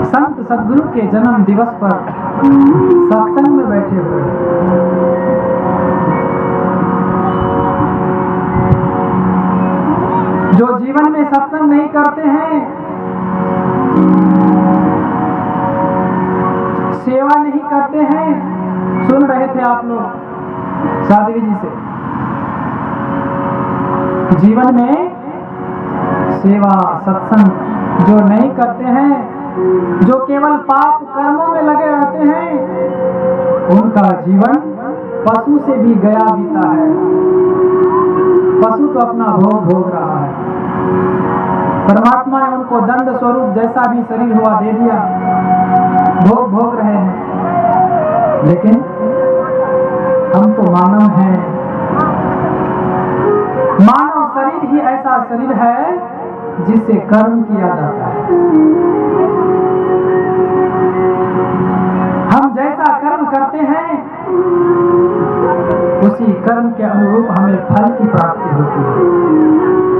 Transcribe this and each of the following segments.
संत सदगुरु के जन्म दिवस पर सत्संग में बैठे हुए हैं। जो जीवन में सत्संग नहीं करते हैं, सेवा नहीं करते हैं, सुन रहे थे आप लोग साध्वी जी से, जीवन में सेवा सत्संग जो नहीं करते हैं, जो केवल पाप कर्मों में लगे रहते हैं, उनका जीवन पशु से भी गया बीता है। पशु तो अपना भोग भोग रहा है, परमात्मा ने उनको दंड स्वरूप जैसा भी शरीर हुआ दे दिया, भोग भोग रहे हैं। लेकिन हम तो मानव हैं, मानव शरीर ही ऐसा शरीर है जिससे कर्म किया जाता है। हम जैसा कर्म करते हैं उसी कर्म के अनुरूप हमें फल की प्राप्ति होती है।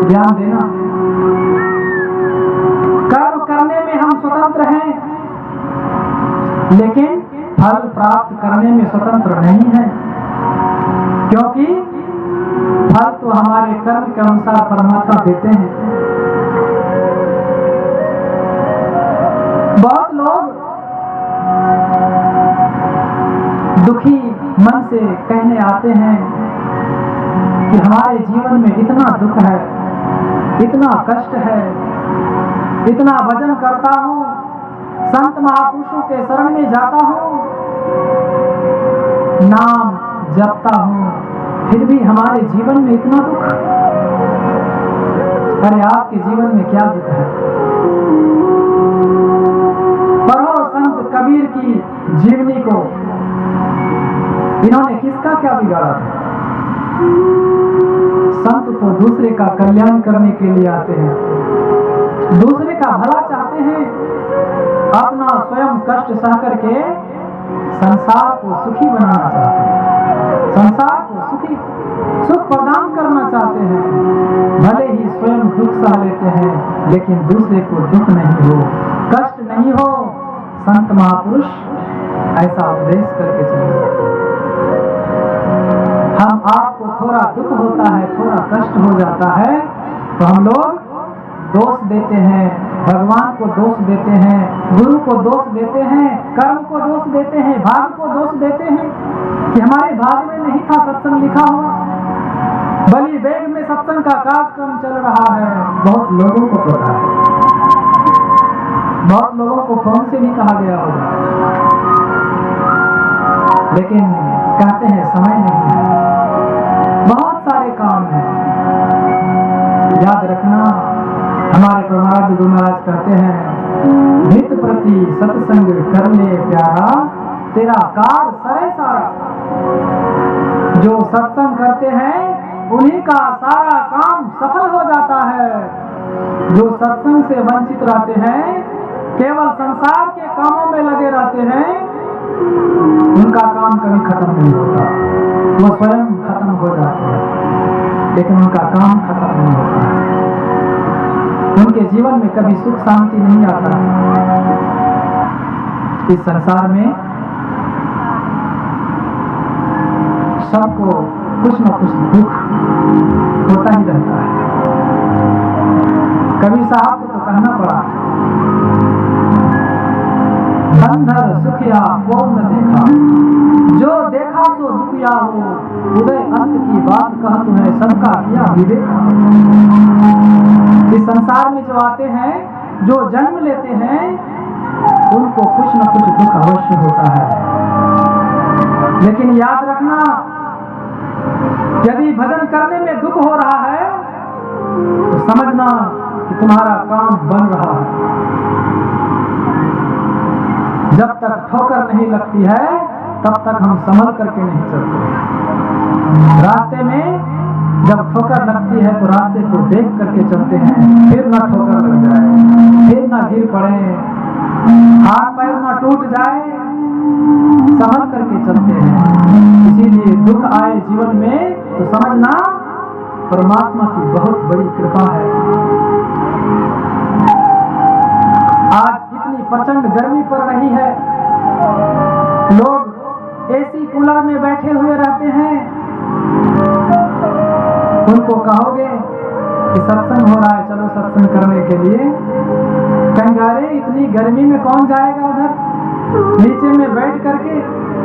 ध्यान देना, कर्म करने में हम स्वतंत्र हैं, लेकिन फल प्राप्त करने में स्वतंत्र नहीं है, क्योंकि फल तो हमारे कर्म के अनुसार परमात्मा देते हैं। बहुत लोग दुखी मन से कहने आते हैं कि हमारे जीवन में इतना दुख है, इतना कष्ट है, इतना भजन करता हूँ, संत महापुरुषों के शरण में जाता हूँ, नाम जपता हूँ, फिर भी हमारे जीवन में इतना दुख। अरे आपके जीवन में क्या दुख है? पढ़ो संत कबीर की जीवनी को, इन्होंने किसका क्या बिगाड़ा था? संत तो दूसरे का कल्याण करने के लिए आते हैं, दूसरे का भला चाहते हैं, अपना स्वयं कष्ट सह करके संसार को सुखी बनाना चाहते हैं, संसार को सुखी सुख प्रदान करना चाहते हैं। भले ही स्वयं दुख सह लेते हैं, लेकिन दूसरे को दुख नहीं हो, कष्ट नहीं हो। संत महापुरुष ऐसा उपदेश करके चले जाते हैं। हम आपको थोड़ा दुख होता है, थोड़ा कष्ट हो जाता है, तो हम लोग दोष देते हैं, भगवान को दोष देते हैं, गुरु को दोष देते हैं, कर्म को दोष देते हैं, भाग्य को दोष देते हैं कि हमारे भाग्य में नहीं था सत्संग लिखा हुआ। बलि बेग में सत्संग का कार्यक्रम चल रहा है, बहुत लोगों को पता है, बहुत लोगों को फोन से भी कहा गया होगा, लेकिन कहते हैं समय नहीं है, बहुत सारे काम हैं। याद रखना, हमारे प्रमाद गुरु महाराज कहते हैं, नित प्रति सत्संग कर ले प्यारा, तेरा कार सरे सारा। जो सत्संग करते हैं उन्हीं का सारा काम सफल हो जाता है। जो सत्संग से वंचित रहते हैं, केवल संसार के कामों में लगे रहते हैं, उनका काम कभी खत्म नहीं होता। वो स्वयं खत्म हो जाते हैं, लेकिन उनका काम खत्म नहीं होता है। उनके जीवन में कभी सुख शांति नहीं आता। इस संसार में सबको कुछ न कुछ दुख होता ही रहता है। कबीर साहब को तो कहना पड़ा, अंधर सुखिया को न देखा, जो देखा सो दुखिया हो, उदय अंत की बात कह तुम्हें सबका किया विवेक। इस संसार में जो आते हैं, जो जन्म लेते हैं, उनको कुछ न कुछ दुख अवश्य होता है। लेकिन याद रखना, यदि भजन करने में दुख हो रहा है तो समझना कि तुम्हारा काम बन रहा है। जब तक ठोकर नहीं लगती है, तब तक हम संभल करके नहीं चलते। रास्ते में जब ठोकर लगती है तो रास्ते को देख करके चलते हैं, फिर ना ठोकर लग जाए, फिर ना गिर पड़े, हाथ पैर ना टूट जाए, संभल करके चलते हैं। इसीलिए दुख आए जीवन में तो समझना परमात्मा की बहुत बड़ी कृपा है। आज इतनी प्रचंड गर्मी पड़ रही है, लोग एसी कूलर में बैठे हुए रहते हैं। उनको कहोगे कि सत्संग हो रहा है, चलो सत्संग करने के लिए, कहेंगे अरे इतनी गर्मी में कौन जाएगा उधर, नीचे में बैठ करके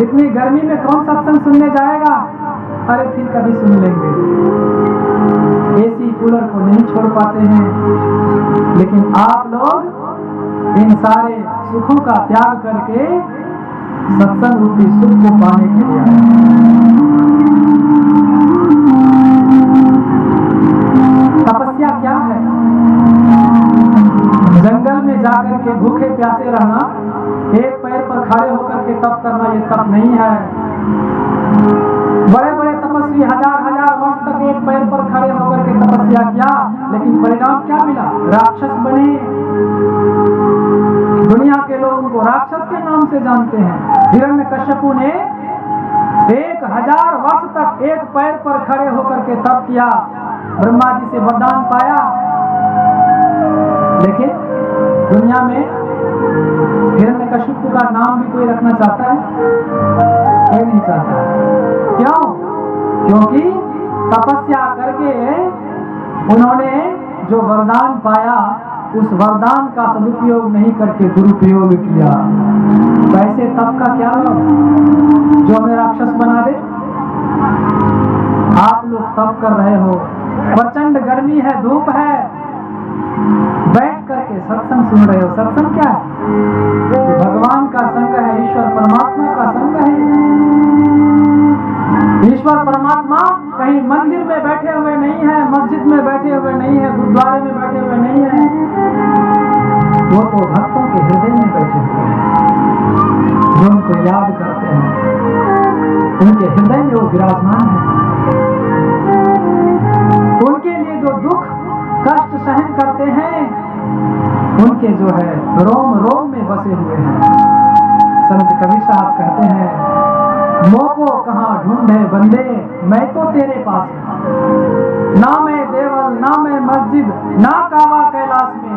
इतनी गर्मी में कौन सत्संग सुनने जाएगा। अरे फिर कभी सुन लेंगे। एसी कूलर को नहीं छोड़ पाते हैं, लेकिन आप लोग इन सारे सुखों का त्याग करके सत्संग रूपी सुख को पाने के लिए आए। तपस्या क्या है? जंगल में जाकर के भूखे प्यासे रहना, एक पैर पर खड़े होकर के तप करना, ये तप नहीं है। बड़े बड़े तपस्वी हजार हजार वर्ष तक एक पैर पर खड़े होकर के तपस्या किया, लेकिन परिणाम क्या मिला? राक्षस बने। दुनिया के लोग उनको राक्षस के नाम से जानते हैं। हिरण्यकश्यपु ने 1000 वर्ष तक एक पैर पर खड़े होकर के तप किया, ब्रह्मा जी से वरदान पाया, लेकिन दुनिया में हिरण्यकश्यपु का नाम भी कोई रखना चाहता है? कोई नहीं चाहता। क्यों? क्योंकि तपस्या करके उन्होंने जो वरदान पाया, उस वरदान का सदुपयोग नहीं करके दुरुपयोग किया। वैसे तप का क्या लाभ जो हमें राक्षस बना दे? आप लोग तप कर रहे हो, प्रचंड गर्मी है, धूप है, बैठ करके सत्संग सुन रहे हो। सत्संग क्या है? भगवान का संग है, ईश्वर परमात्मा का संग है। ईश्वर परमात्मा कहीं मंदिर में बैठे हुए नहीं है, मस्जिद में बैठे हुए नहीं है, गुरुद्वारे में बैठे हुए नहीं है। वो तो भक्तों के हृदय में बैठे हुए हैं, जो उनको याद करते हैं, उनके हृदय में वो विराजमान है। उनके लिए जो दुख कष्ट सहन करते हैं, उनके जो है रोम रोम में बसे हुए हैं। संत कबीर साहब कहते हैं, मोको कहाँ ढूंढे बंदे, मैं तो तेरे पास हूँ। ना मैं देवल, ना मैं मस्जिद, ना कावा कैलाश में,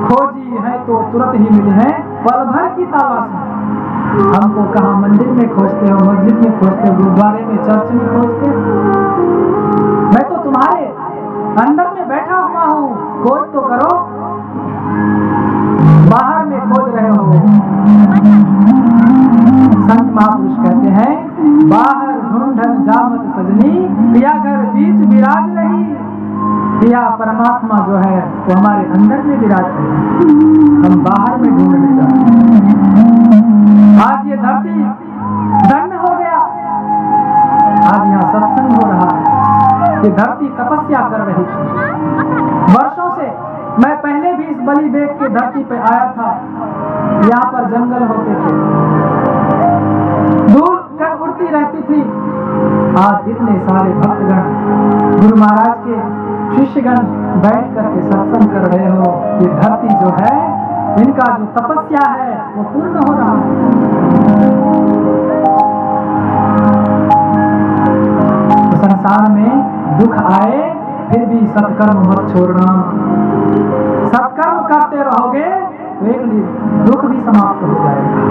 खोजी है तो तुरंत ही मिले हैं पल भर की तलाश में। हमको कहाँ मंदिर में खोजते हो, मस्जिद में खोजते हो, गुरुद्वारे में, चर्च में खोजते हो? मैं तो तुम्हारे अंदर में बैठा हुआ हूँ, खोज तो करो। बाहर में खोज रहे हो। संत महापुरुष कहते हैं, बाहर ढूंढन जामत सजनी, पिया घर बीच विराज रही। पिया परमात्मा जो है वो हमारे अंदर में विराज रही, हम बाहर में ढूंढने जाते हैं। आज ये धरती धन्य हो गया, आज यहाँ सत्संग हो रहा है। ये धरती तपस्या कर रही थी वर्षों से। मैं पहले भी इस बलि बेग के धरती पे आया था, यहाँ पर जंगल होते थे, धूल कर उड़ती रहती थी। आज इतने सारे भक्तगण, गुरु महाराज के शिष्यगण बैठ करके सत्संग कर रहे हो। ये धरती जो है, इनका जो तपस्या है वो पूर्ण हो रहा है। तो संसार में दुख आए फिर भी सत्कर्म मत छोड़ना। सत्कर्म करते रहोगे तो एक दुख भी समाप्त हो जाएगा।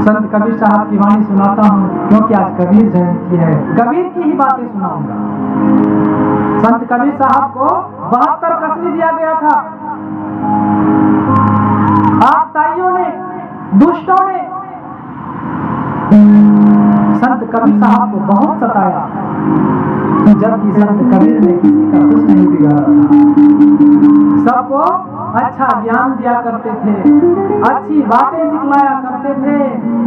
संत कबीर साहब की वाणी सुनाता हूँ, क्योंकि आज कबीर जयंती है, कबीर की ही बातें सुनाऊंगा। संत कबीर साहब को 72 कसनी दिया गया था। आपताइयों ने, दुष्टों ने संत कबीर साहब को बहुत सताया, जबकि संत कबीर ने किसी का कुछ नहीं बिगाड़ा था। सबको अच्छा ज्ञान दिया करते थे, अच्छी बातें सिखलाया करते थे,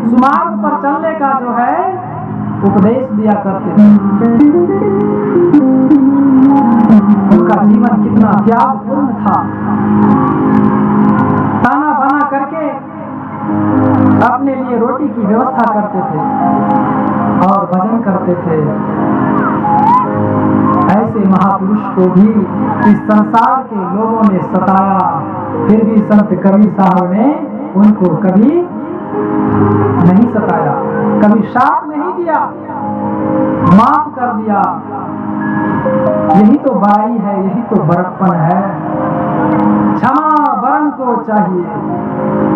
सुमार्ग पर चलने का जो है उपदेश दिया करते थे। उनका जीवन कितना त्यागपूर्ण था। ताना बाना करके अपने लिए रोटी की व्यवस्था करते थे और भजन करते थे। ऐसे महापुरुष को भी इस संसार के लोगों ने सताया, फिर भी संत कबीर साहब ने उनको कभी नहीं सताया, कभी शाप नहीं दिया, माफ कर दिया। यही तो बड़ाई है, यही तो बड़प्पन है। क्षमा वर्ण को चाहिए।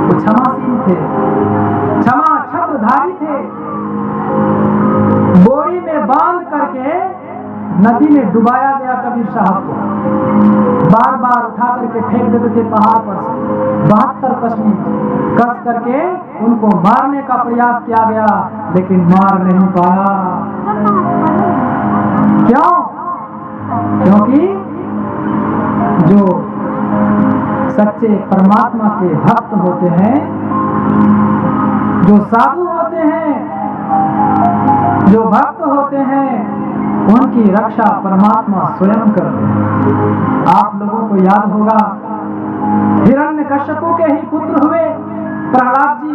वो क्षमाशील थे, क्षमा छत्रधारी थे। बोरी में बांध करके नदी में डुबाया गया कबीर साहब को, बार बार उठा करके फेंक देते थे पहाड़ पर से। 72 कश्मी कस करके उनको मारने का प्रयास किया गया, लेकिन मार नहीं पाया। क्यों? क्योंकि जो सच्चे परमात्मा के भक्त होते हैं, जो साधु होते हैं, जो भक्त होते हैं, उनकी रक्षा परमात्मा स्वयं करते हैं। आप लोगों को याद होगा, हिरण्यकश्यप के ही पुत्र हुए प्रहलाद जी,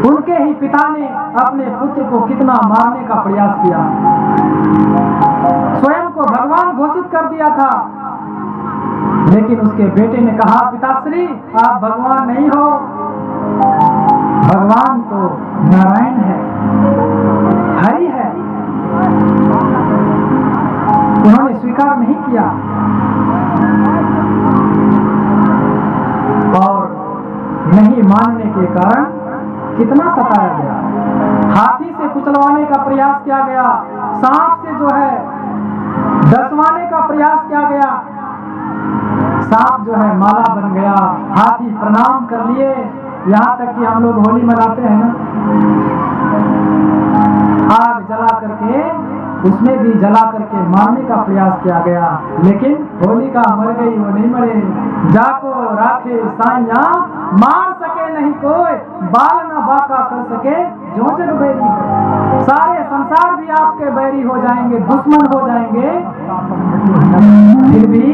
उनके ही पिता ने अपने पुत्र को कितना मारने का प्रयास किया, स्वयं को भगवान घोषित कर दिया था। लेकिन उसके बेटे ने कहा, पिताश्री आप भगवान नहीं हो, भगवान तो नारायण है, हरि है। उन्होंने स्वीकार नहीं किया और नहीं मानने के कारण कितना सताया गया। हाथी से कुचलवाने का प्रयास किया गया, सांप से जो है डसवाने का प्रयास किया गया। सांप जो है माला बन गया, हाथी प्रणाम कर लिए। यहाँ तक कि हम लोग होली मनाते हैं ना, आग जला करके उसमें भी जला करके मारने का प्रयास किया गया, लेकिन होलिका मर गई, वो नहीं मरे। जाको राखे साइया मार सके नहीं कोई, बाल न बाका कर सके जो जग बैरी। सारे संसार भी आपके बैरी हो जाएंगे, दुश्मन हो जाएंगे, फिर भी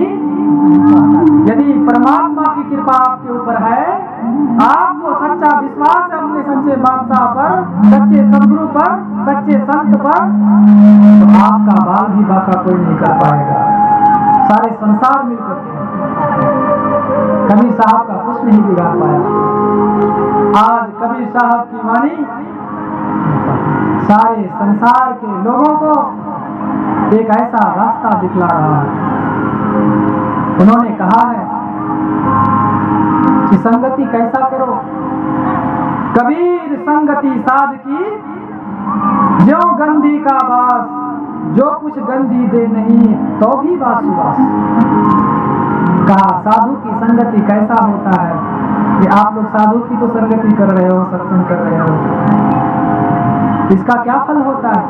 यदि परमात्मा की कृपा आपके ऊपर है, आपको सच्चा विश्वास है अपने सच्चे बादशाह पर, सच्चे सदगुरु पर, सच्चे संत पर, तो आपका बाल भी बाका कोई नहीं कर पाएगा। सारे संसार मिलकर कबीर साहब का कुछ नहीं बिगाड़ पाया। आज कबीर साहब की वाणी सारे संसार के लोगों को एक ऐसा रास्ता दिखला रहा है। उन्होंने कहा है कि संगति कैसा करो, कबीर संगति साधकी जो गंदी का बास, जो कुछ गंदी दे नहीं तो भी बास सुबास। कहा साधु की संगति कैसा होता है कि आप लोग साधु की तो संगति कर रहे हो, सत्संग कर रहे हो, इसका क्या फल होता है?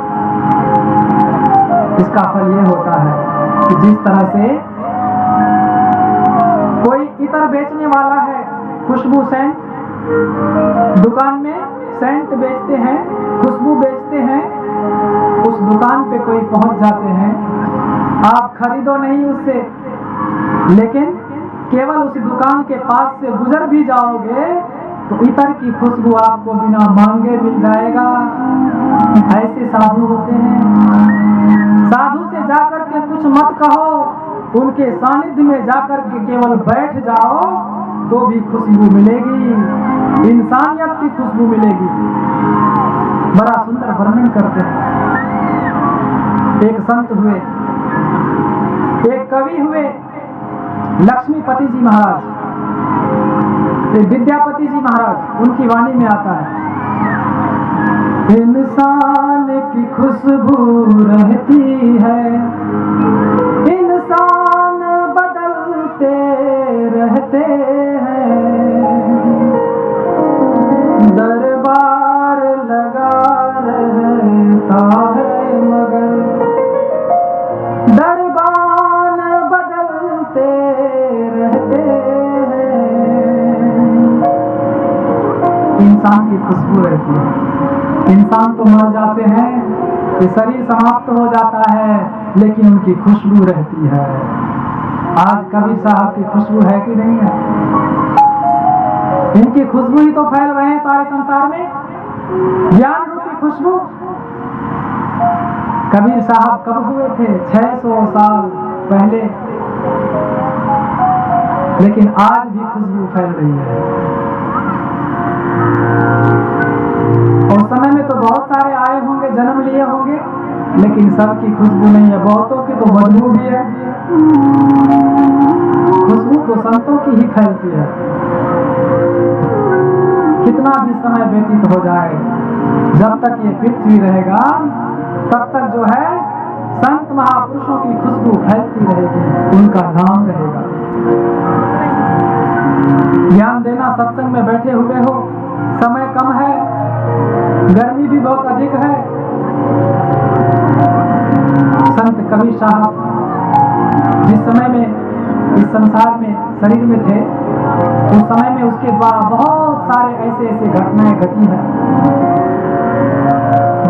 इसका फल ये होता है कि जिस तरह से कोई इतर बेचने वाला है, खुशबू सेंट, दुकान में सेंट बेचते हैं, खुशबू बेचते हैं, उस दुकान पे कोई पहुंच जाते हैं, आप खरीदो नहीं उससे, लेकिन केवल उस दुकान के पास से गुजर भी जाओगे तो इतर की खुशबू आपको बिना मांगे मिल जाएगा। ऐसे साधु होते हैं। साधु से जाकर के कुछ मत कहो, उनके सानिध्य में जाकर के केवल बैठ जाओ तो भी खुशबू मिलेगी, इंसानियत की खुशबू मिलेगी। बड़ा सुंदर वर्णन करते हैं। एक संत हुए, एक कवि हुए, लक्ष्मीपति जी महाराज, विद्यापति जी महाराज, उनकी वाणी में आता है, इंसान की खुशबू रहती है, इंसान बदलते रहते हैं, दरबार लगा रहता है मगर दरबान बदलते रहते हैं। इंसान की खुशबू रहती है। इंसान तो मर जाते हैं, ये शरीर समाप्त हो जाता है, लेकिन उनकी खुशबू रहती है। आज कबीर साहब की खुशबू है कि नहीं है? इनकी खुशबू ही तो फैल रहे हैं सारे संसार में, ज्ञान रूपी खुशबू। कबीर साहब कब हुए थे? 600 साल पहले, लेकिन आज भी खुशबू फैल रही है। उस समय में तो बहुत सारे आए होंगे, जन्म लिए होंगे, लेकिन सबकी खुशबू नहीं है। बहुतों की तो बदबू भी है। खुशबू तो संतों की ही फैलती है। कितना भी समय व्यतीत हो जाए, जब तक ये पृथ्वी रहेगा तब तक जो है संत महापुरुषों की खुशबू फैलती रहेगी, उनका नाम रहेगा। ज्ञान देना, सत्संग में बैठे हुए हो, समय कम है, गर्मी भी बहुत अधिक है। संत कबीर साहब जिस समय में इस संसार में शरीर में थे, उस समय में उसके द्वारा बहुत सारे ऐसे घटनाएं घटी हैं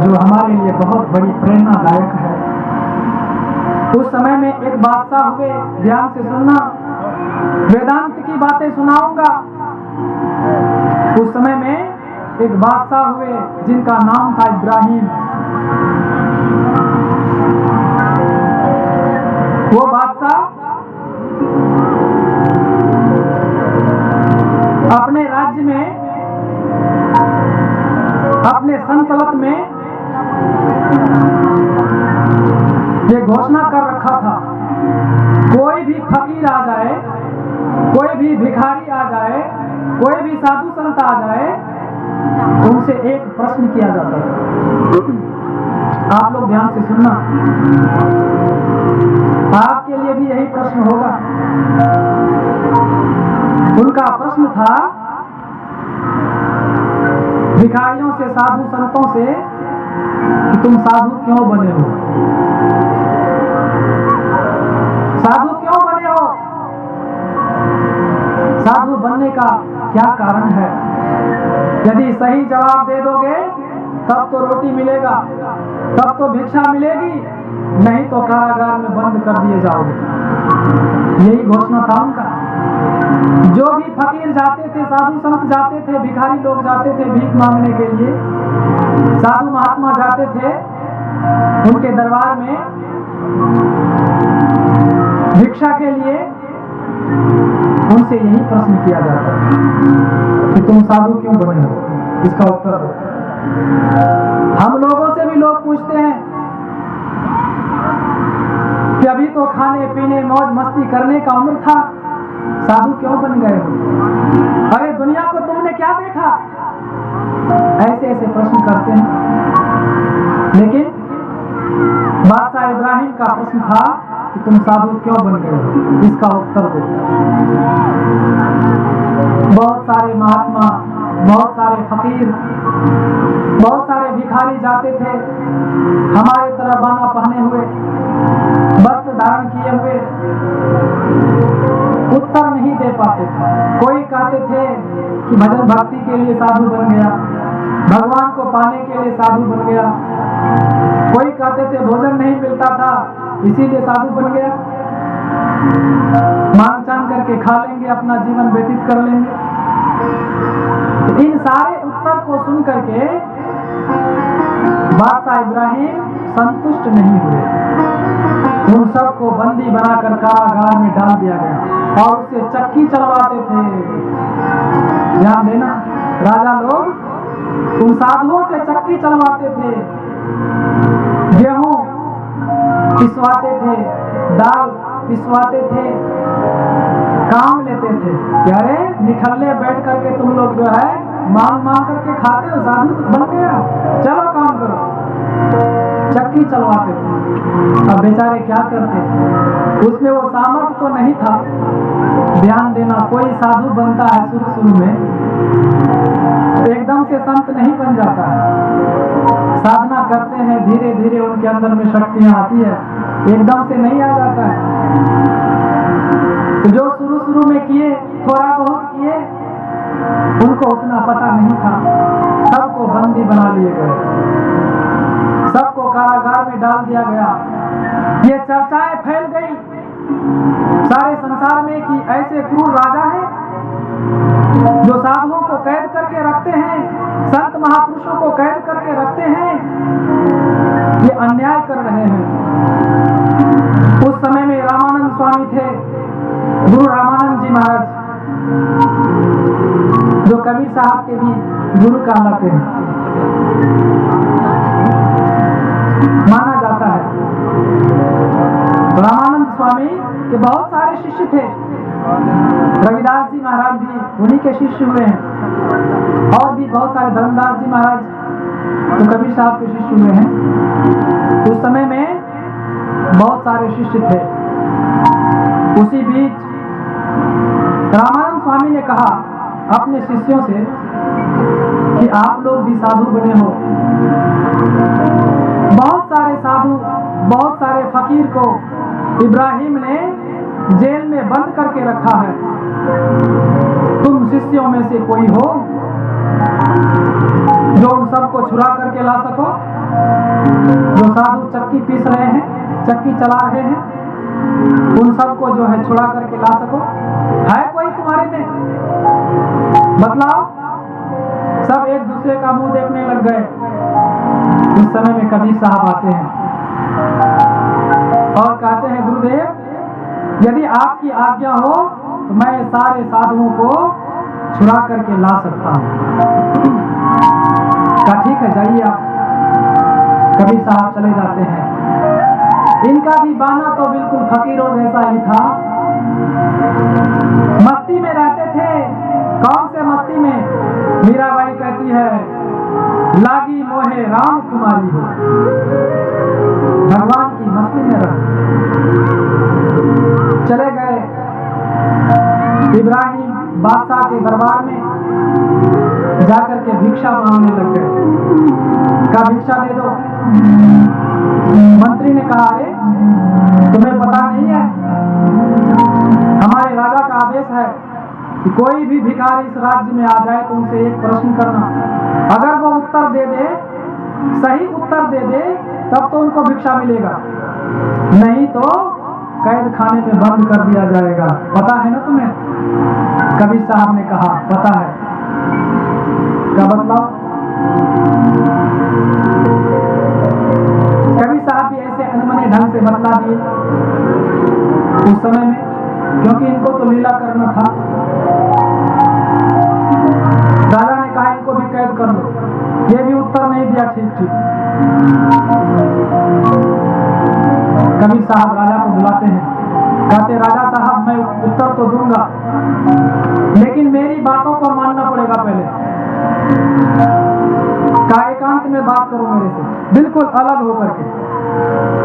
जो हमारे लिए बहुत बड़ी प्रेरणादायक है। उस समय में एक बादशाह हुए, ध्यान से सुनना, वेदांत की बातें सुनाऊंगा। उस समय में एक बादशाह हुए जिनका नाम था इब्राहिम। वो बादशाह अपने राज्य में, अपने सल्तनत में ये घोषणा कर रखा था, कोई भी फकीर आ जाए, कोई भी भिखारी आ जाए, कोई भी साधु संत आ जाए, उनसे एक प्रश्न किया जाता था। आप लोग ध्यान से सुनना, आपके लिए भी यही प्रश्न होगा। उनका प्रश्न था भिखारियों से, साधु संतों से, कि तुम साधु क्यों बने हो? साधु क्यों बने हो? साधु बनने का क्या कारण है? यदि सही जवाब दे दोगे तब तो रोटी मिलेगा, तब तो भिक्षा मिलेगी, नहीं तो कारागार में बंद कर दिए जाओगे। यही घोषणा था उनका। जो भी फकीर जाते थे, साधु संत जाते थे, भिखारी लोग जाते थे भीख मांगने के लिए, साधु महात्मा जाते थे उनके दरबार में भिक्षा के लिए, उनसे यही प्रश्न किया जाता है कि तुम साधु क्यों बने हो? इसका उत्तर दो। हम लोगों से भी लोग पूछते हैं कि अभी तो खाने पीने मौज मस्ती करने का उम्र था, साधु क्यों बन गए हो? अरे दुनिया को तुमने क्या देखा? ऐसे प्रश्न करते हैं। लेकिन बादशाह इब्राहिम का प्रश्न था कि तुम साधु क्यों बन गए हो? इसका उत्तर दो। बहुत सारे महात्मा, बहुत सारे फकीर, बहुत सारे भिखारी जाते थे हमारे तरह बाना पहने हुए, वस्त्र धारण किए हुए, उत्तर नहीं दे पाते थे। कोई कहते थे कि भजन भक्ति के लिए साधु बन गया, भगवान को पाने के लिए साधु बन गया। कोई कहते थे भोजन नहीं मिलता था इसीलिए साधु बन गया, मांग चांग करके खा लेंगे, अपना जीवन व्यतीत कर लेंगे। इन सारे उत्तर को सुन करके बादशाह इब्राहिम संतुष्ट नहीं हुए। उन सबको बंदी बनाकर कारागार में डाल दिया गया और उससे चक्की चलवाते थे। ध्यान देना, राजा लोग उन साधुओं से चक्की चलवाते थे, गेहूं पिसवाते थे, दाल पिसवाते थे, काम लेते थे। यारे निठल्ले बैठ करके तुम लोग जो है मांग करके खाते हो, साधु बन गया, चलो काम करो। चक्की चलवाते थे। अब बेचारे क्या करते, उसमें वो सामर्थ्य तो नहीं था। ध्यान देना, कोई साधु बनता है शुरू में एकदम से संत नहीं बन जाता है। साधना करते हैं, धीरे धीरे उनके अंदर में शक्तियां आती है, एकदम से नहीं आ जाता है। तो जो शुरू में किए, थोड़ा बहुत किए, उनको उतना पता नहीं था। सबको बंदी बना लिए गए, सबको कारागार में डाल दिया गया। ये चर्चाएं फैल गई सारे संसार में कि ऐसे क्रूर राजा हैं जो साधुओं को कैद करके रखते हैं, संत महापुरुषों को कैद करके रखते हैं, ये अन्याय कर रहे हैं। उस समय में रामानंद स्वामी थे, गुरु रामानंद जी महाराज, जो कबीर साहब के भी गुरु कहलाते हैं, माना जाता है। रामानंद स्वामी के बहुत सारे शिष्य थे, रविदास जी महाराज भी उन्हीं के शिष्य हुए हैं, और भी बहुत सारे, धर्मदास जी महाराज तो कबीर साहब के शिष्य हुए हैं। उस समय में बहुत सारे शिष्य थे। उसी बीच रामानंद स्वामी ने कहा अपने शिष्यों से कि आप लोग भी साधु बने हो। बहुत सारे साधु, बहुत सारे फकीर को इब्राहिम ने जेल में बंद करके रखा है। तुम शिष्यों में से कोई हो जो उन सबको छुड़ा करके ला सको। जो साधु चक्की पीस रहे हैं, चक्की चला रहे हैं, उन सबको जो है छुड़ा करके ला सको। है कोई तुम्हारे में? बतलाओ। सब एक दूसरे का मुंह देखने लग गए। उस समय में कबीर साहब आते हैं और कहते हैं, गुरुदेव यदि आपकी आज्ञा हो तो मैं सारे साधुओं को छुड़ा करके ला सकता हूँ। कहा ठीक है, जाइए आप। कबीर साहब चले जाते हैं। इनका भी बाना तो बिल्कुल फकीरों जैसा ही था। मस्ती में रहते थे। कौन से मस्ती में? मीराबाई कहती है, लागी मोहे राम कुमारी हो। भगवान की मस्ती में रह। चले गए इब्राहिम बादशाह के दरबार में, जाकर के भिक्षा मांगने लग गए। कहा भिक्षा दे दो। मंत्री ने कहा, अरे तुम्हें पता नहीं है, हमारे राजा का आदेश है कि कोई भी भिखारी इस राज्य में आ जाए तो उनसे एक प्रश्न करना। अगर वो उत्तर दे दे, सही उत्तर दे दे, तब तो उनको भिक्षा मिलेगा, नहीं तो कैद खाने में बंद कर दिया जाएगा। पता है ना तुम्हें? कबीर साहब ने कहा पता है। क्या बतलाओ? कबीर साहब भी ऐसे अनमने ढंग से बतला दिए उस समय में, क्योंकि इनको तो लीला करना था। राजा ने कहा इनको भी कैद कर लो। ये भी उत्तर नहीं दिया ठीक ठीक। कबीर साहब राजा को बुलाते हैं। कहते, राजा साहब मैं उत्तर तो दूंगा, लेकिन मेरी बातों को मानना पड़ेगा पहले। का एकांत में बात करो मेरे से, बिल्कुल अलग होकर के।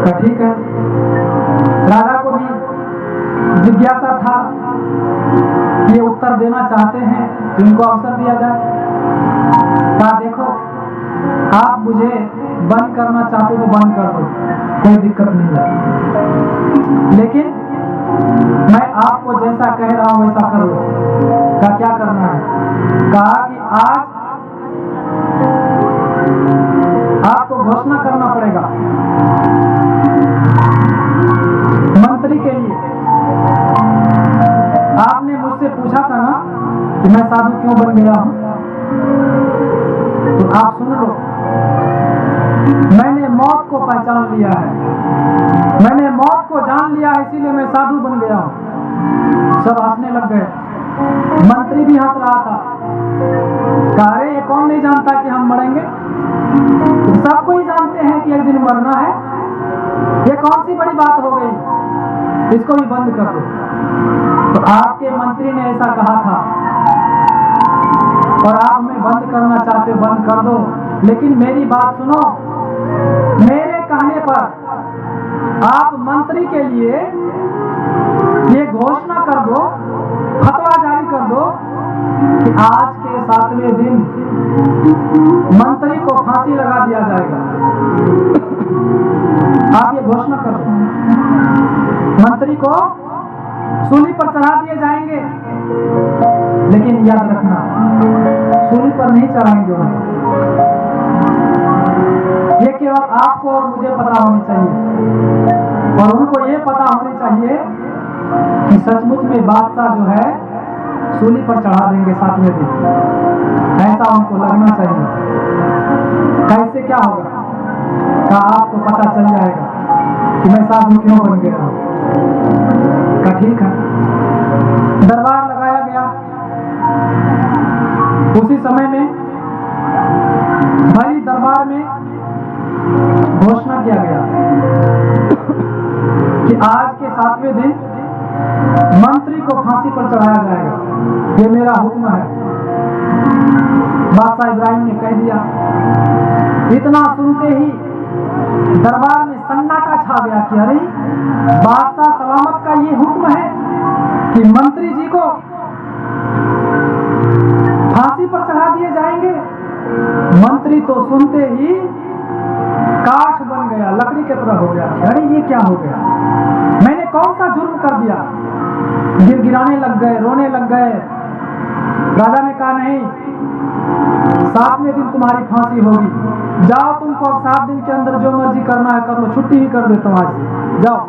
तो ठीक है। राजा को भी जिज्ञासा था, ये उत्तर देना चाहते हैं तो इनको अवसर दिया जाए। कहा देखो, आप मुझे बंद करना चाहते हो तो बंद कर दो, कोई दिक्कत नहीं है, लेकिन मैं आपको जैसा कह रहा हूं वैसा करो। का क्या करना है? कहा कि आज आपको घोषणा करना पड़ेगा मंत्री के लिए। आपने मुझसे पूछा था ना कि मैं साधु क्यों बन गया हूं, तो आप सुन लो। मैंने मौत को पहचान लिया है, मैंने मौत को जान लिया है, इसीलिए मैं साधु बन गया हूं। सब हंसने लग गए। मंत्री भी हंस रहा था। कहा अरे ये कौन नहीं जानता कि हम मरेंगे? तो सबको ही जानते हैं कि एक दिन मरना है, ये कौन सी बड़ी बात हो गई, इसको भी बंद कर दो। तो आपके मंत्री ने ऐसा कहा था और आप हमें बंद करना चाहते हो, बंद कर दो, लेकिन मेरी बात सुनो। मेरे कहने पर आप मंत्री के लिए ये घोषणा कर दो, फतवा जारी कर दो कि आज के 7वें दिन मंत्री को फांसी लगा दिया जाएगा। आप ये घोषणा कर दो, मंत्री को सूली पर चढ़ा दिए जाएंगे, लेकिन याद रखना सूली पर नहीं चढ़ाएंगे उन्हें। ये केवल आपको और मुझे पता होनी चाहिए, और उनको ये पता होनी चाहिए कि सचमुच में बादशाह जो है सूली पर चढ़ा देंगे 7वें दिन, ऐसा उनको लगना चाहिए। कैसे क्या होगा? का आपको पता चल जाएगा कि मैं साधु क्यों बन गया हूं। का ठीक है। दरबार लगाया गया। उसी समय में भरी दरबार में घोषणा किया गया कि आज के 7वें दिन मंत्री को फांसी फांसी पर चढ़ाया जाएगा, ये मेरा हुक्म है। बादशाह इब्राहिम ने कह दिया। इतना सुनते ही दरबार में सन्नाटा छा गया कि अरे बादशाह सलामत का ये हुक्म है कि मंत्री जी को फांसी पर चढ़ा दिए जाएंगे। मंत्री तो सुनते ही काठ बन गया, लकड़ी की तरह हो गया। अरे ये क्या हो गया, मैंने कौन सा जुर्म कर दिया? गिड़गिड़ाने लग गए, रोने लग गए। राजा ने कहा नहीं, 7वें दिन तुम्हारी फांसी होगी, जाओ तुमको अब 7 दिन के अंदर जो मर्जी करना है कर लो, छुट्टी भी कर देता हूँ आज से, जाओ।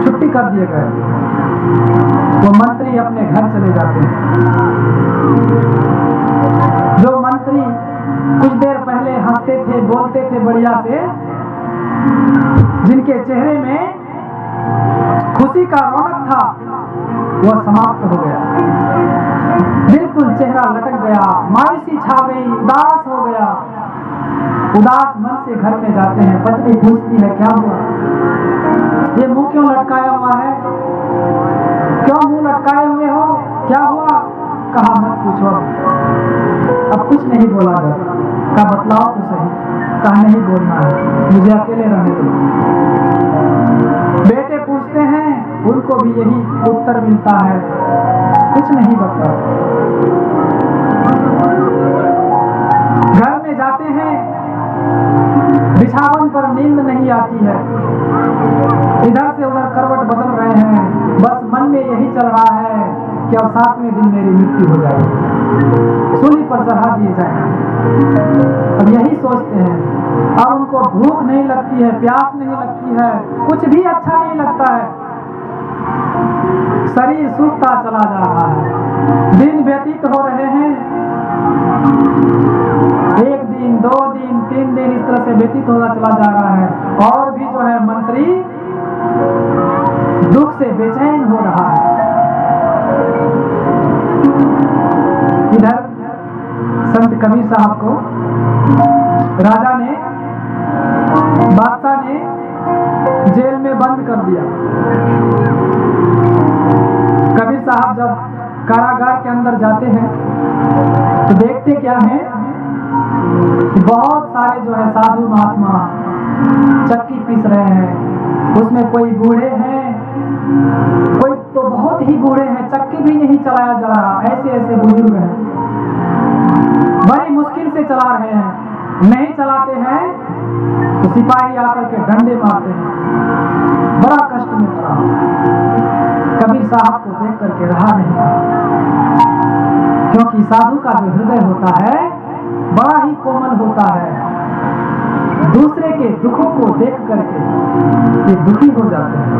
छुट्टी कर दिए गए। वो मंत्री अपने घर चले जाते हैं। जो मंत्री कुछ देर पहले हंसते थे, बोलते थे बढ़िया से, जिनके चेहरे में खुशी का रौनक था, वह समाप्त हो गया। बिल्कुल चेहरा लटक गया, मायूसी छा गई, उदास हो गया। उदास मन से घर में जाते हैं। पत्नी पूछती है क्या हुआ, ये मुंह क्यों लटकाया हुआ है, क्यों मुंह लटकाए हुए हो, क्या हुआ? कहा मत पूछो, अब कुछ नहीं बोला जाता। कहा बतलाओ तो सही। कहा नहीं बोलना है, मुझे अकेले रहने दो। बेटे पूछते हैं, उनको भी यही उत्तर मिलता है, कुछ नहीं बतला। घर में जाते हैं, बिछावन पर नींद नहीं आती है, इधर से उधर करवट बदल रहे हैं, बस मन में यही चल रहा है कि अब 7वें दिन मेरी मृत्यु हो जाएगी, सूली पर चढ़ा दिए जाएंगे। अब यही सोचते हैं। अब उनको भूख नहीं लगती है, प्यास नहीं लगती है, कुछ भी अच्छा नहीं लगता है, शरीर सूखता चला जा रहा है। दिन व्यतीत हो रहे हैं, 1 दिन 2 दिन 3 दिन इस तरह से व्यतीत होता चला जा रहा है। और भी जो है मंत्री दुख से बेचैन हो रहा है। इधर संत कबीर साहब को राजा ने, बादशाह ने जेल में बंद कर दिया। कबीर साहब जब कारागार के अंदर जाते हैं तो देखते क्या है, बहुत सारे जो है साधु महात्मा चक्की पीस रहे हैं। उसमें कोई बूढ़े हैं, कोई तो बहुत ही बूढ़े हैं, चक्की भी नहीं चलाया जा रहा, ऐसे ऐसे बुजुर्ग हैं, बड़ी मुश्किल से चला रहे हैं। नहीं चलाते हैं तो सिपाही आकर के डंडे मारते हैं, बड़ा कष्ट में पड़ा। कबीर साहब को देख करके रहा नहीं, क्योंकि साधु का जो हृदय होता है बड़ा ही कोमल होता है। दूसरे के दुखों को देख करके ये दुखी हो जाते हैं।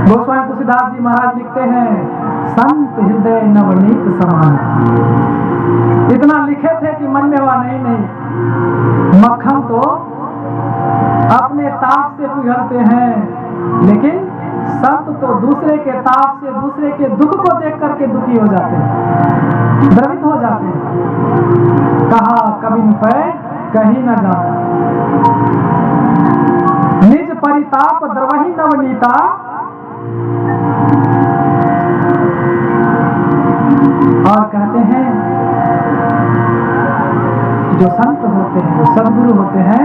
गोस्वामी तुलसीदास जी महाराज लिखते हैं, संत हृदय नवनीत समान। इतना लिखे थे कि मन में हुआ नहीं, मक्खन तो अपने ताप से पिघलते हैं, लेकिन संत तो दूसरे के ताप से, दूसरे के दुख को देख करके दुखी हो जाते हैं, द्रवित हो जाते हैं। कहा कबिन पे कहीं न जाता, निज परिताप द्रवहि नवनीता। और कहते हैं जो संत होते हैं, जो सद्गुरु होते हैं,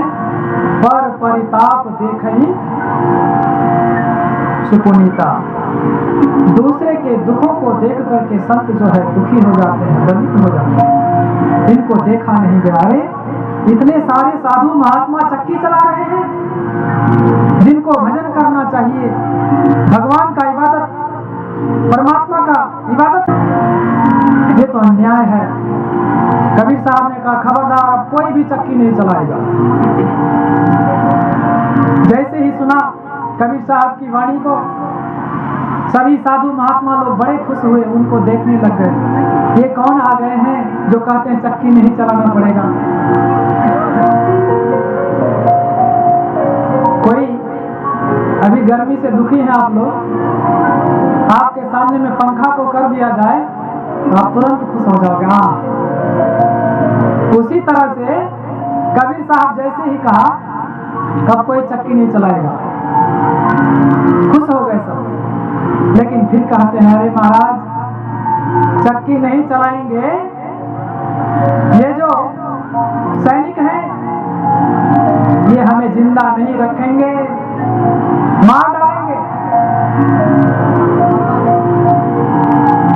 पर परिताप देखई सुपुनीता। दूसरे के दुखों को देख करके संत जो है दुखी हो जाते हैं, द्रवित हो जाते हैं। इनको देखा नहीं गया। अरे इतने सारे साधु महात्मा चक्की चला रहे हैं, जिनको भजन करना चाहिए, भगवान का इबादत, परमात्मा का इबादत, ये तो अन्याय है। कबीर साहब ने कहा खबरदार, अब कोई भी चक्की नहीं चलाएगा। जैसे ही सुना कबीर साहब की वाणी को, सभी साधु महात्मा लोग बड़े खुश हुए, उनको देखने लग गए। ये कौन आ गए हैं जो कहते हैं चक्की नहीं चलाना पड़ेगा? कोई अभी गर्मी से दुखी है आप लोग, आपके सामने में पंखा को कर दिया जाए तो आप तुरंत खुश हो जाओगे। उसी तरह से कबीर साहब जैसे ही कहा अब कोई चक्की नहीं चलाएगा, खुश हो गए सब। लेकिन फिर कहते हैं अरे महाराज चक्की नहीं चलाएंगे, ये जो सैनिक हैं ये हमें जिंदा नहीं रखेंगे, मार डालेंगे।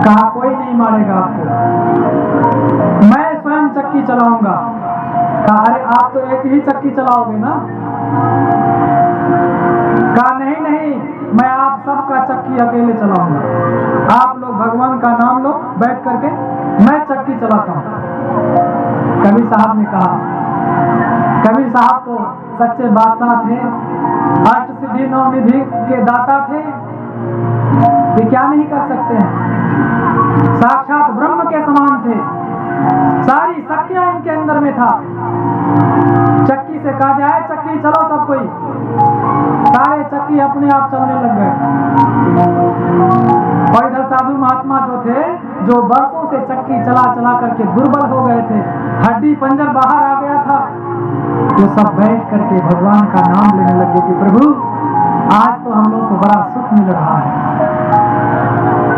कहा कोई नहीं मारेगा आपको, मैं स्वयं चक्की चलाऊंगा। कहा अरे आप तो एक ही चक्की चलाओगे ना। कहा नहीं नहीं, मैं आप सबका चक्की अकेले चलाऊंगा। आप लोग भगवान का नाम लो बैठ करके, मैं चक्की चलाता हूँ। कबीर साहब ने कहा, कबीर साहब तो सच्चे बादशाह थे, अष्ट सिद्धि नौ निधि के दाता थे, ये क्या नहीं कर सकते हैं। साक्षात ब्रह्म के समान थे, सारी शक्तियां इनके अंदर में था। चक्की से कहा जाए चक्की चलो सब कोई, सारे चक्की अपने आप चलने लग गए। और इधर साधु महात्मा जो थे, जो वर्षों से चक्की चला चला करके दुर्बल हो गए थे, हड्डी पंजर बाहर आ गया था, वो सब बैठ करके भगवान का नाम लेने लगे कि प्रभु आज तो हम लोग को बड़ा सुख मिल रहा है।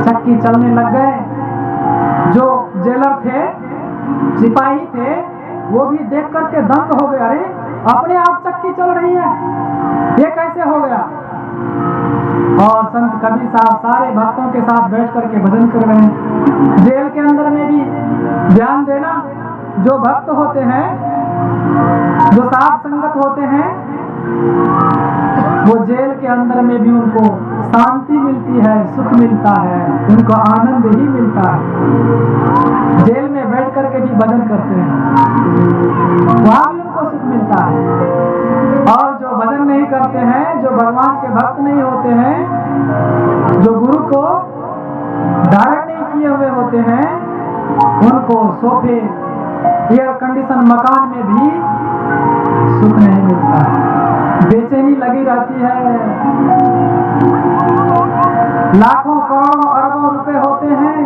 चक्की चलने लग गए। जो जेलर थे, सिपाही थे, वो भी देख करके दंग हो गए, अरे अपने आप चक्की चल रही है, ये कैसे हो गया। और संत कबीर साहब सारे भक्तों के साथ बैठ करके भजन कर रहे हैं। जेल के अंदर में भी ध्यान देना, जो भक्त होते हैं, जो साथ संगत होते हैं, वो जेल के अंदर में भी उनको शांति मिलती है, सुख मिलता है, उनको आनंद ही मिलता है। जेल में बैठ करके भी भजन करते हैं, वहां भी उनको सुख मिलता है। और जो भजन नहीं करते हैं, जो भगवान के भक्त नहीं होते हैं, जो गुरु को धारण नहीं किए हुए होते हैं, उनको सोफे एयर कंडीशन मकान में भी सुख नहीं मिलता है, बेचैनी लगी रहती है। लाखों करोड़ों अरबों रुपए होते हैं,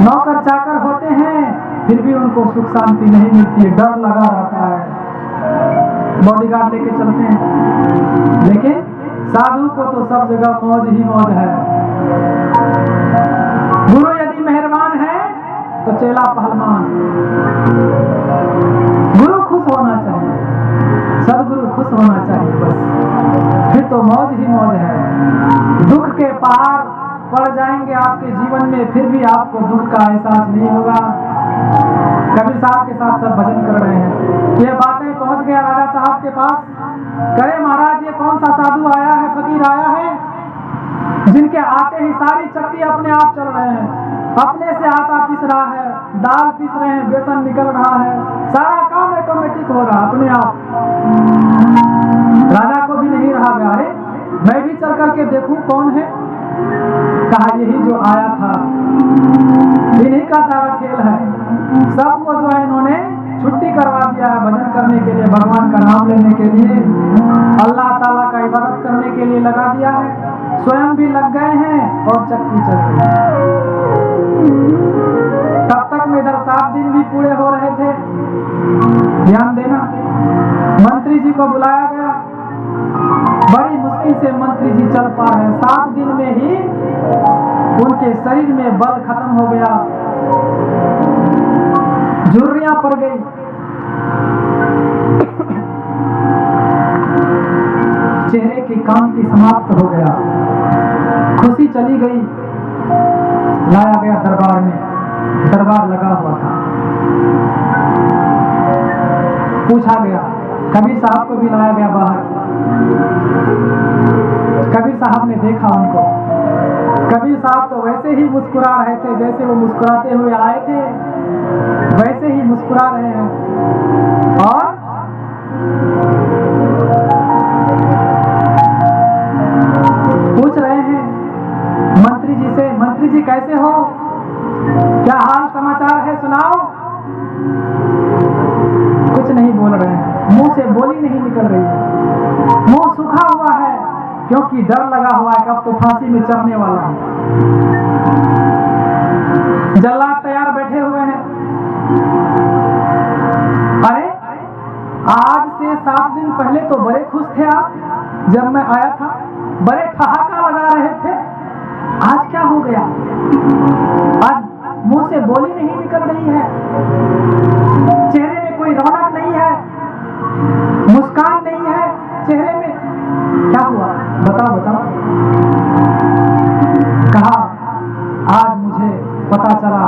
नौकर चाकर होते हैं, फिर भी उनको सुख शांति नहीं मिलती है, डर लगा रहता है, बॉडीगार्ड लेके चलते हैं। लेकिन साधु को तो सब जगह मौज ही मौज है। गुरु यदि मेहरबान है तो चेला पहलवान। गुरु खुश होना चाहिए, सदगुरु खुश होना चाहिए, बस फिर तो मौज ही मौज है। दुख के पहाड़ पड़ जाएंगे आपके जीवन में, फिर भी आपको दुख का एहसास नहीं होगा। कबीर साहब के साथ सब भजन कर रहे हैं, ये बातें पहुंच गया राजा साहब के पास। करे महाराज ये कौन सा साधु आया है, फकीर आया है, जिनके आते ही सारी चक्की अपने आप चल रहे हैं, अपने से आटा पिस रहा है, दाल पिस रहे हैं, बेसन निकल रहा है, सारा काम ऑटोमेटिक हो रहा अपने आप। राजा को भी नहीं रहा गया, अरे मैं भी चल करके देखूं कौन है। कहा यही जो आया था, इन्हीं का सारा खेल है। सबको जो है इन्होंने छुट्टी करवा दिया है भजन करने के लिए, भगवान का नाम लेने के लिए, अल्लाह ताला का इबादत करने के लिए लगा दिया है। स्वयं भी लग गए हैं और चक्की चल रही है। तब तक में इधर 7 दिन भी पूरे हो रहे थे। ध्यान देना, मंत्री जी को बुलाया गया, बड़ी मुश्किल से मंत्री जी चल पा रहे हैं। 7 दिन में ही उनके शरीर में बल खत्म हो गया, झुर्रियां पड़ गई। चेहरे की कांति समाप्त हो गया, खुशी चली गई। लाया गया दरबार में, दरबार लगा हुआ था। पूछा गया, कबीर साहब को भी लाया गया बाहर। कबीर साहब ने देखा उनको। कबीर साहब तो वैसे ही मुस्कुरा रहे थे, जैसे वो मुस्कुराते हुए आए थे वैसे ही मुस्कुरा रहे हैं। और पूछ रहे हैं मंत्री जी से, मंत्री जी कैसे हो, क्या हाल समाचार है, सुनाओ। कुछ नहीं बोल रहे हैं, मुंह से बोली नहीं निकल रही है, मुंह सूखा हुआ है, क्योंकि डर लगा हुआ है कि अब तो फांसी में चढ़ने वाला है। जल्लाद तैयार बैठे हुए हैं। अरे आज से 7 दिन पहले तो बड़े खुश थे आप, जब मैं आया था बड़े ठहाका लगा रहे थे, आज क्या हो गया? आज मुंह से बोली नहीं निकल रही है, चेहरे में कोई रौनक नहीं है, मुस्कान नहीं है चेहरे में, क्या हुआ? बताओ बताओ। कहा आज मुझे पता चला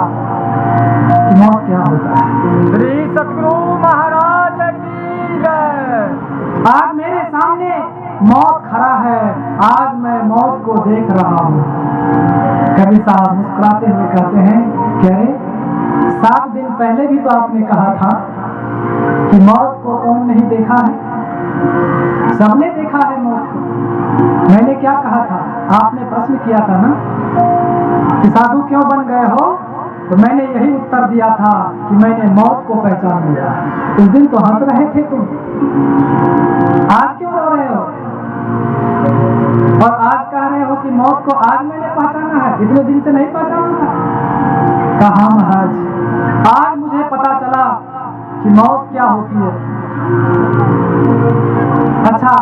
कि मौत क्या होता है। श्री सतगुरु महाराज की जय। आज मेरे सामने मौत खड़ा है, आज मैं मौत को देख रहा हूँ। कवि साहब मुस्कुराते हुए कहते हैं, कह रहे 7 दिन पहले भी तो आपने कहा था कि मौत को कौन नहीं देखा है? सबने देखा है मौत को। मैंने क्या कहा था? आपने प्रश्न किया था ना कि साधु क्यों बन गए हो, तो मैंने यही उत्तर दिया था कि मैंने मौत को पहचान लिया। उस दिन तो हंस रहे थे तुम, आज क्यों रो रहे हो? और आज कह रहे हो कि मौत को आज मैंने पहचाना है, इतने दिन से नहीं पहचाना था। कहा महाराज, आज मुझे पता चला कि मौत क्या होती है। अच्छा,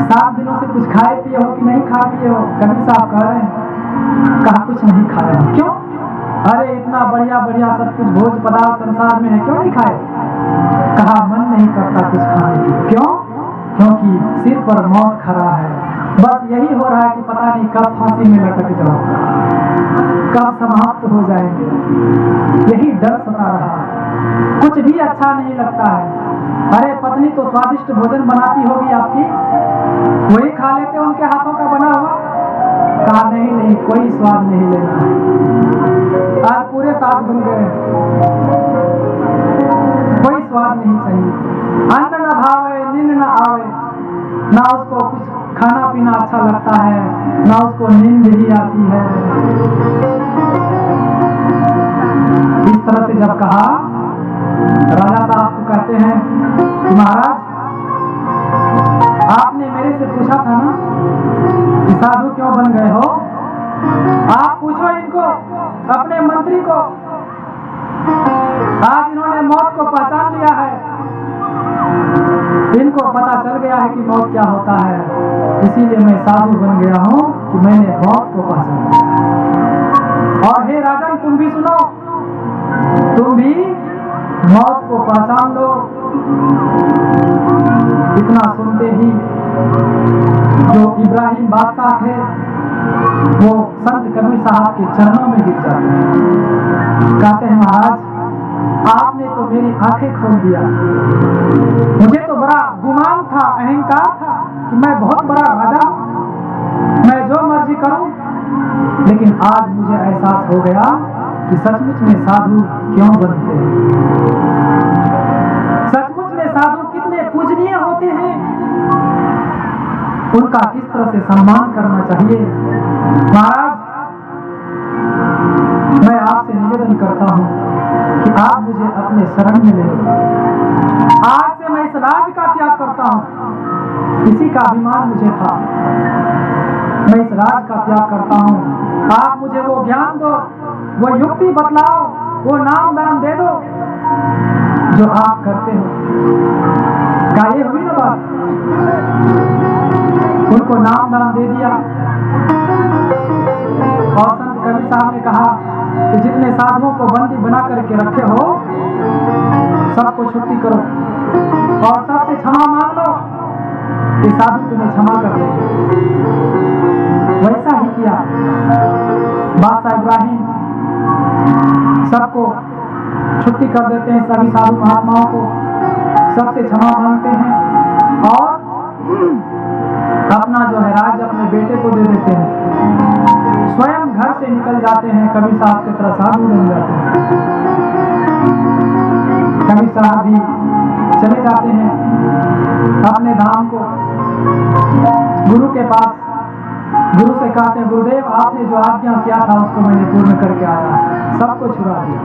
7 दिनों से कुछ खाए पिए हो कि नहीं खा पिए हो? कवि साहब कह रहे हैं, कहा कुछ नहीं खाया। क्यों? अरे इतना बढ़िया बढ़िया सब कुछ भोज पदार्थ संसार में है, क्यों नहीं खाए? कहा मन नहीं करता कुछ खाने की। क्यों? क्योंकि सिर पर मौत खड़ा है, बस यही हो रहा है कि पता नहीं कब फांसी में लटक जाऊंगा, कब समाप्त हो जाएंगे, यही डर सता रहा है। कुछ भी अच्छा नहीं लगता है। अरे पत्नी तो स्वादिष्ट भोजन बनाती होगी आपकी, वही खा लेते उनके हाथों का बना हुआ। कहा नहीं नहीं, कोई स्वाद नहीं लेना है। आज पूरे 7 बन गए, कोई स्वाद नहीं चाहिए। अन्न न भावे नींद न आवे, ना उसको कुछ खाना पीना अच्छा लगता है, ना उसको नींद ही आती है। इस तरह से जब कहा, राजा साहब को कहते हैं कि महाराज आपने मेरे से पूछा था ना कि साधु क्यों बन गए हो, आप पूछो इनको, अपने मंत्री को। आज इन्होंने मौत को पहचान लिया है, इनको पता चल गया है कि मौत क्या होता है, इसीलिए मैं साधु बन गया हूं कि मैंने मौत को पहचान लिया। और हे राजन, तुम भी सुनो, तुम भी मौत को पहचान लो। इतना सुनते ही जो इब्राहिम बादशाह थे, वो संत कबीर साहब के चरणों में गिर जाते हैं। कहते हैं महाराज, आपने तो मेरी आंखें खोल दिया। मुझे तो बड़ा गुमान था, अहंकार था कि मैं बहुत बड़ा राजा हूं, मैं जो मर्जी करूं, लेकिन आज मुझे एहसास हो गया कि सचमुच में साधु क्यों बनते हैं, सचमुच में साधु कितने पूजनीय होते हैं, उनका किस तरह से सम्मान करना चाहिए। महाराज, मैं आपसे निवेदन करता हूं कि आप मुझे अपने शरण में ले लो। आज से मैं इस राज का त्याग करता हूं, इसी का अभिमान मुझे था, मैं इस राज का त्याग करता हूं। आप मुझे वो ज्ञान दो, वो युक्ति बतलाओ, वो नाम दान दे दो जो आप करते हो। क्या ये हुई ना बात? उनको नाम दान दे दिया। और संत कबीर साहब ने कहा कि जितने साधुओं को बंदी बना करके रखे हो, सबको छुट्टी करो और सबसे क्षमा मांग लो, कि साधु तुम्हें क्षमा कर देंगे। वैसा ही किया बादशाह इब्राहिम, सबको छुट्टी कर देते हैं, सभी साधु महात्माओं को सबसे क्षमा मांगते हैं और अपना जो है राज्य अपने बेटे को दे देते हैं, स्वयं घर से निकल जाते हैं, कबीर साहब की तरह साधु बन जाते हैं। कबीर साहब भी चले जाते हैं अपने धाम को, गुरु के पास। गुरु से कहते हैं, गुरुदेव आपने जो आज्ञा किया था उसको मैंने पूर्ण करके आया, सबको छुड़ा दिया।